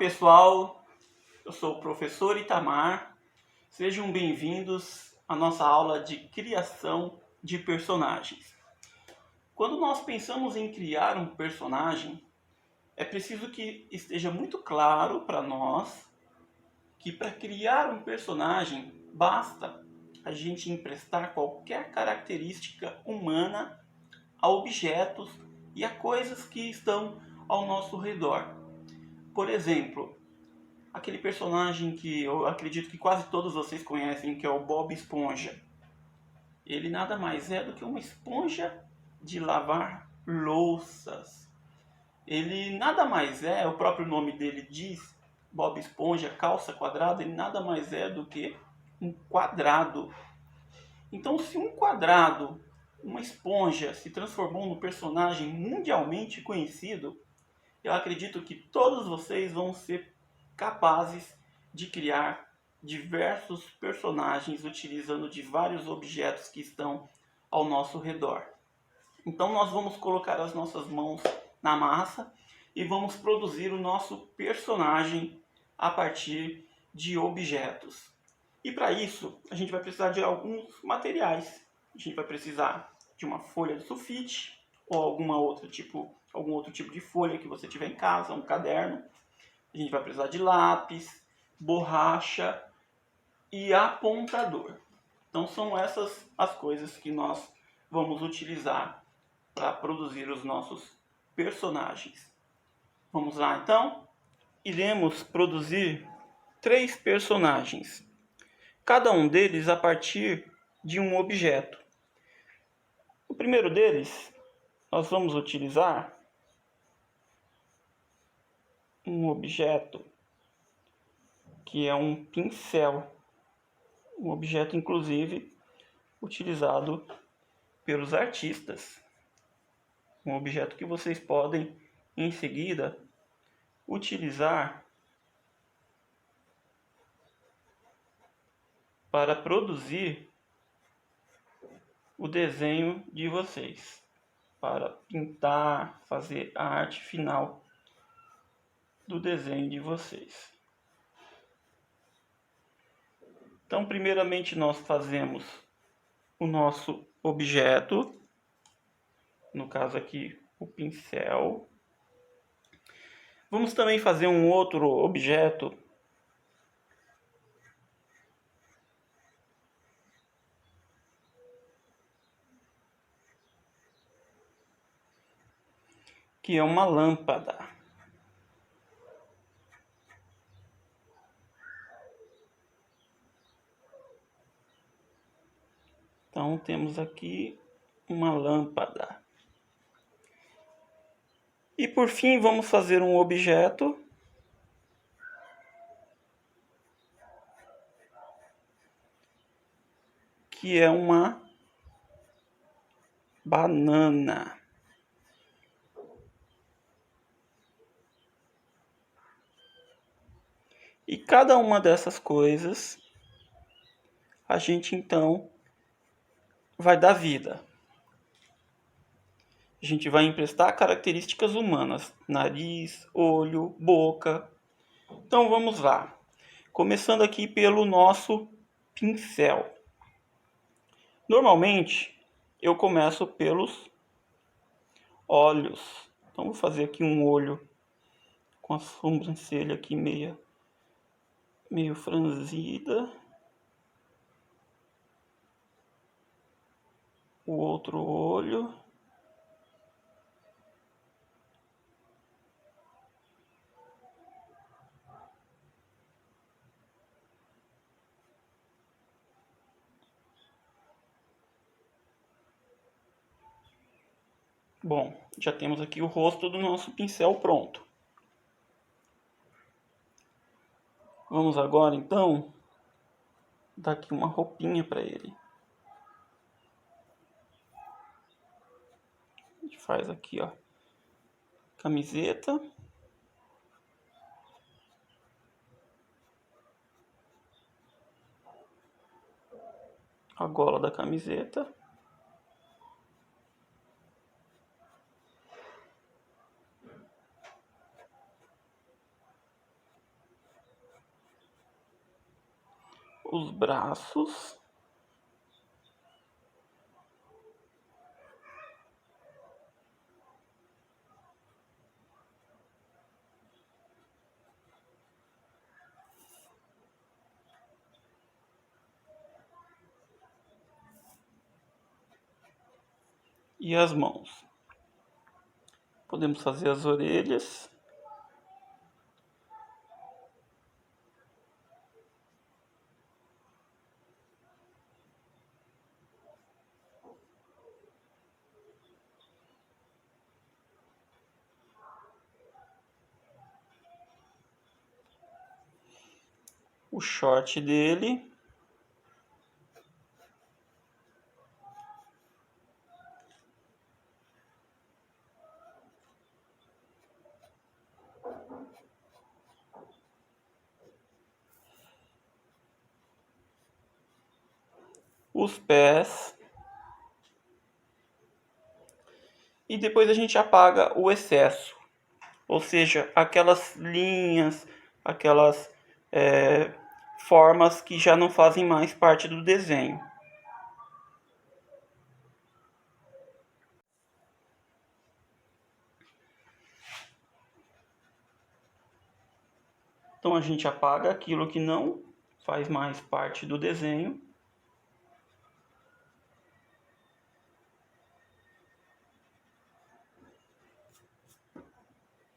pessoal, eu sou o professor Itamar, sejam bem-vindos à nossa aula de criação de personagens. Quando nós pensamos em criar um personagem, é preciso que esteja muito claro para nós que para criar um personagem basta a gente emprestar qualquer característica humana a objetos e a coisas que estão ao nosso redor. Por exemplo, aquele personagem que eu acredito que quase todos vocês conhecem, que é o Bob Esponja. Ele nada mais é do que uma esponja de lavar louças. Ele nada mais é, o próprio nome dele diz, Bob Esponja, calça quadrada, ele nada mais é do que um quadrado. Então, se um quadrado, uma esponja, se transformou num personagem mundialmente conhecido, eu acredito que todos vocês vão ser capazes de criar diversos personagens utilizando de vários objetos que estão ao nosso redor. Então nós vamos colocar as nossas mãos na massa e vamos produzir o nosso personagem a partir de objetos. E para isso a gente vai precisar de alguns materiais. A gente vai precisar de uma folha de sulfite ou algum outro tipo de folha que você tiver em casa, um caderno. A gente vai precisar de lápis, borracha e apontador. Então são essas as coisas que nós vamos utilizar para produzir os nossos personagens. Vamos lá então? Iremos produzir 3 personagens, cada um deles a partir de um objeto. O primeiro deles, nós vamos utilizar um objeto que é um pincel, um objeto inclusive utilizado pelos artistas, um objeto que vocês podem em seguida utilizar para produzir o desenho de vocês, para pintar, fazer a arte final do desenho de vocês. Então, primeiramente nós fazemos o nosso objeto, no caso aqui o pincel. Vamos também fazer um outro objeto que é uma lâmpada. Então temos aqui uma lâmpada. E por fim vamos fazer um objeto que é uma banana. E cada uma dessas coisas a gente então vai dar vida. A gente vai emprestar características humanas, nariz, olho, boca. Então vamos lá. Começando aqui pelo nosso pincel. Normalmente eu começo pelos olhos. Então vou fazer aqui um olho com a sobrancelha aqui meio franzida. O outro olho. Bom, já temos aqui o rosto do nosso pincel pronto. Vamos agora então dar aqui uma roupinha para ele. A gente faz aqui, ó, camiseta. A gola da camiseta. os braços. E as mãos. Podemos fazer as orelhas. O short dele. Os pés. E depois a gente apaga o excesso. Ou seja, aquelas linhas, aquelas formas que já não fazem mais parte do desenho. Então a gente apaga aquilo que não faz mais parte do desenho.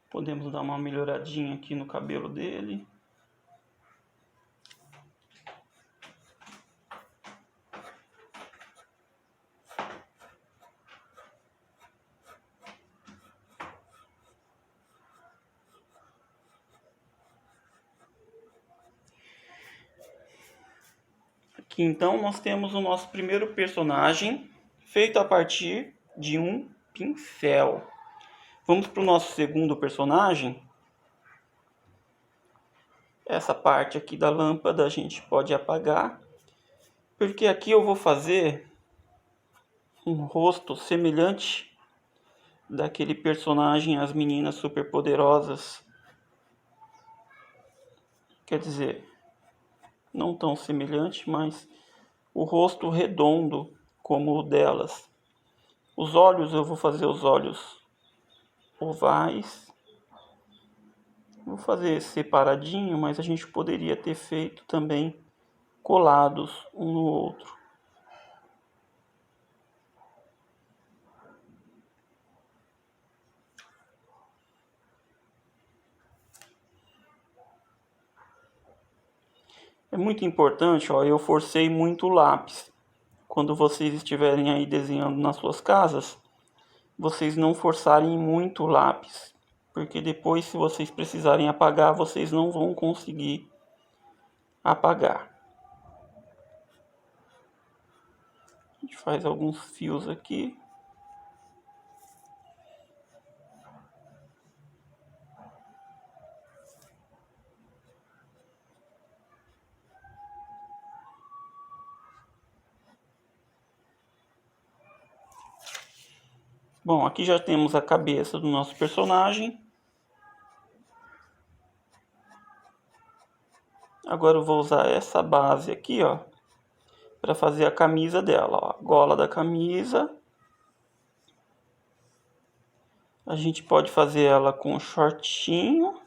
Podemos dar uma melhoradinha aqui no cabelo dele. Aqui então nós temos o nosso primeiro personagem feito a partir de um pincel. Vamos para o nosso segundo personagem. Essa parte aqui da lâmpada a gente pode apagar, porque aqui eu vou fazer um rosto semelhante daquele personagem As Meninas Superpoderosas. Quer dizer, não tão semelhante, mas o rosto redondo como o delas. Os olhos, eu vou fazer os olhos ovais. Vou fazer separadinho, mas a gente poderia ter feito também colados um no outro. É muito importante, eu forcei muito o lápis. Quando vocês estiverem aí desenhando nas suas casas, vocês não forçarem muito o lápis, porque depois, se vocês precisarem apagar, vocês não vão conseguir apagar. A gente faz alguns fios aqui. Bom, aqui já temos a cabeça do nosso personagem. Agora eu vou usar essa base aqui, para fazer a camisa dela, a gola da camisa. A gente pode fazer ela com shortinho.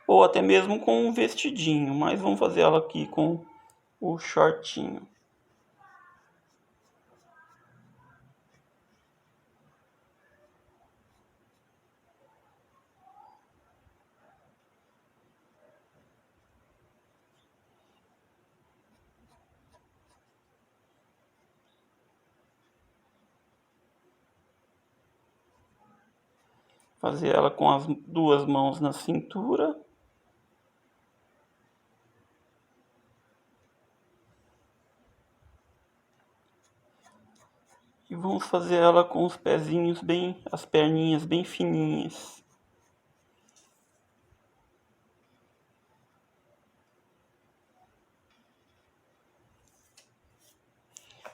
Ou até mesmo com um vestidinho, mas vamos fazer ela aqui com o shortinho. Fazer ela com as duas mãos na cintura. E vamos fazer ela com os pezinhos bem, as perninhas bem fininhas.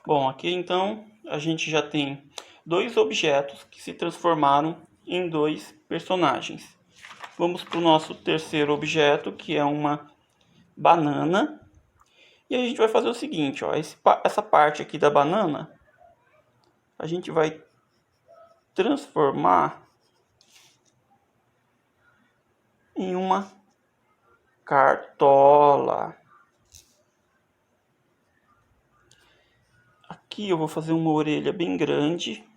Bom, aqui então a gente já tem dois objetos que se transformaram em dois personagens. Vamos para o nosso terceiro objeto, que é uma banana. E a gente vai fazer o seguinte, ó, essa parte aqui da banana, a gente vai transformar em uma cartola. Aqui eu vou fazer uma orelha bem grande.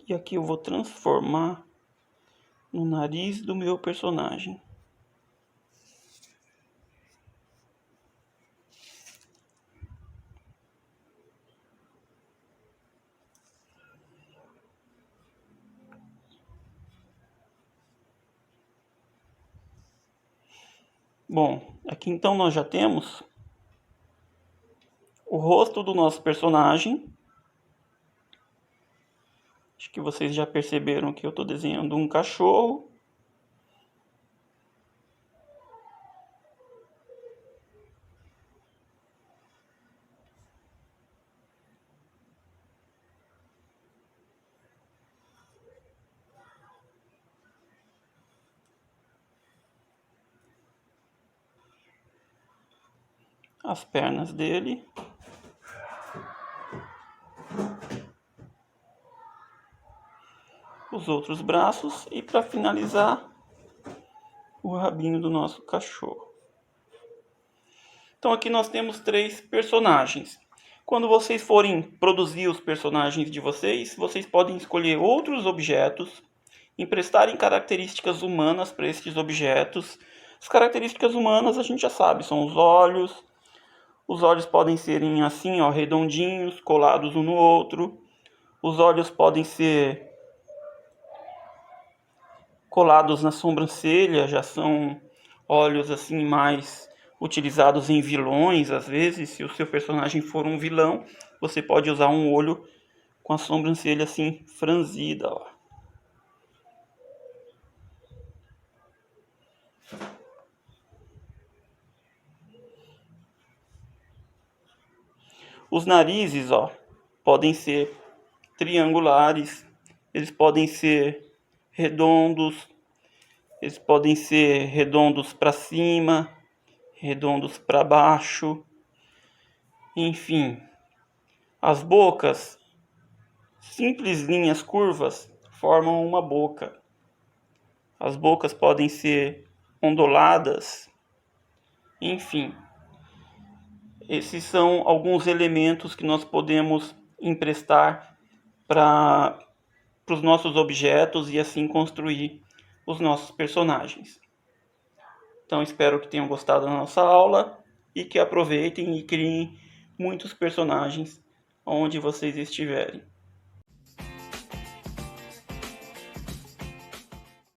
E aqui eu vou transformar no nariz do meu personagem. Bom, aqui então nós já temos o rosto do nosso personagem. Acho que vocês já perceberam que eu estou desenhando um cachorro. As pernas dele. Os outros braços e para finalizar o rabinho do nosso cachorro. Então aqui nós temos 3 personagens. Quando vocês forem produzir os personagens de vocês, vocês podem escolher outros objetos, emprestarem características humanas para esses objetos. As características humanas a gente já sabe, são os olhos. Os olhos podem serem assim, ó, redondinhos, colados um no outro. Os olhos podem ser colados na sobrancelha, já são olhos assim mais utilizados em vilões. Às vezes, se o seu personagem for um vilão, você pode usar um olho com a sobrancelha assim franzida, ó. Os narizes, ó, podem ser triangulares, eles podem ser redondos, eles podem ser redondos para cima, redondos para baixo, enfim. As bocas, simples linhas curvas, formam uma boca. As bocas podem ser onduladas, enfim. Esses são alguns elementos que nós podemos emprestar para os nossos objetos e assim construir os nossos personagens. Então espero que tenham gostado da nossa aula e que aproveitem e criem muitos personagens onde vocês estiverem.